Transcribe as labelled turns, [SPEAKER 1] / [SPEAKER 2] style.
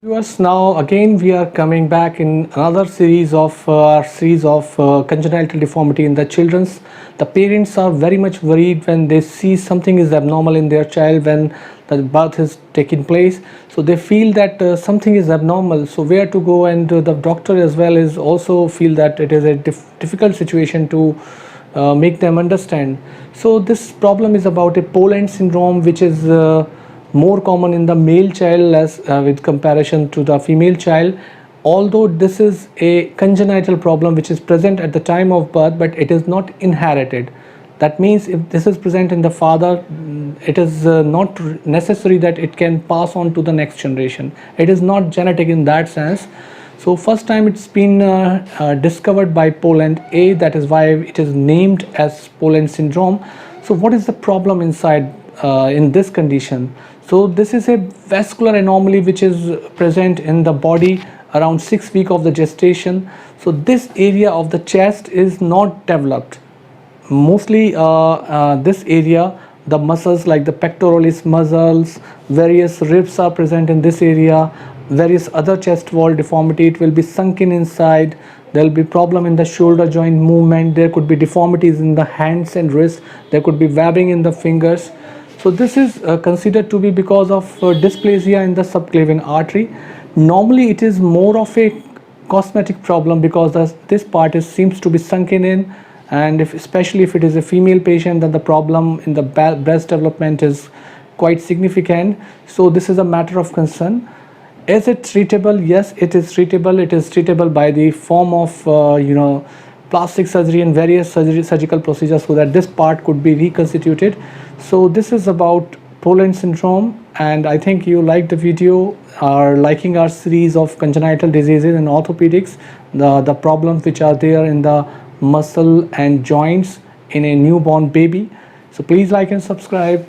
[SPEAKER 1] Viewers, now again we are coming back in another series of congenital deformity in the children's. The parents are very much worried when they see something is abnormal in their child when the birth is taking place. So they feel that something is abnormal. So where to go, and the doctor as well is also feel that it is a difficult situation to make them understand. So this problem is about a Polland syndrome, which is more common in the male child as with comparison to the female child. Although this is a congenital problem which is present at the time of birth, but it is not inherited. That means if this is present in the father, it is not necessary that it can pass on to the next generation. It is not genetic in that sense. So first time it's been discovered by Polland A, that is why it is named as Polland syndrome. So what is the problem inside in this condition? So this is a vascular anomaly which is present in the body around 6 weeks of the gestation. So this area of the chest is not developed. Mostly this area, the muscles like the pectoralis muscles, various ribs are present in this area, various other chest wall deformity, it will be sunken inside. There will be problem in the shoulder joint movement, there could be deformities in the hands and wrists, there could be webbing in the fingers. So this is considered to be because of dysplasia in the subclavian artery. Normally it is more of a cosmetic problem because this part seems to be sunken in, and especially if it is a female patient, then the problem in the breast development is quite significant. So this is a matter of concern. Is it treatable? Yes, it is treatable. It is treatable by the form of plastic surgery and various surgical procedures so that this part could be reconstituted. So this is about Polland syndrome, and I think you liked the video, are liking our series of congenital diseases and orthopedics, the problems which are there in the muscle and joints in a newborn baby. So please like and subscribe.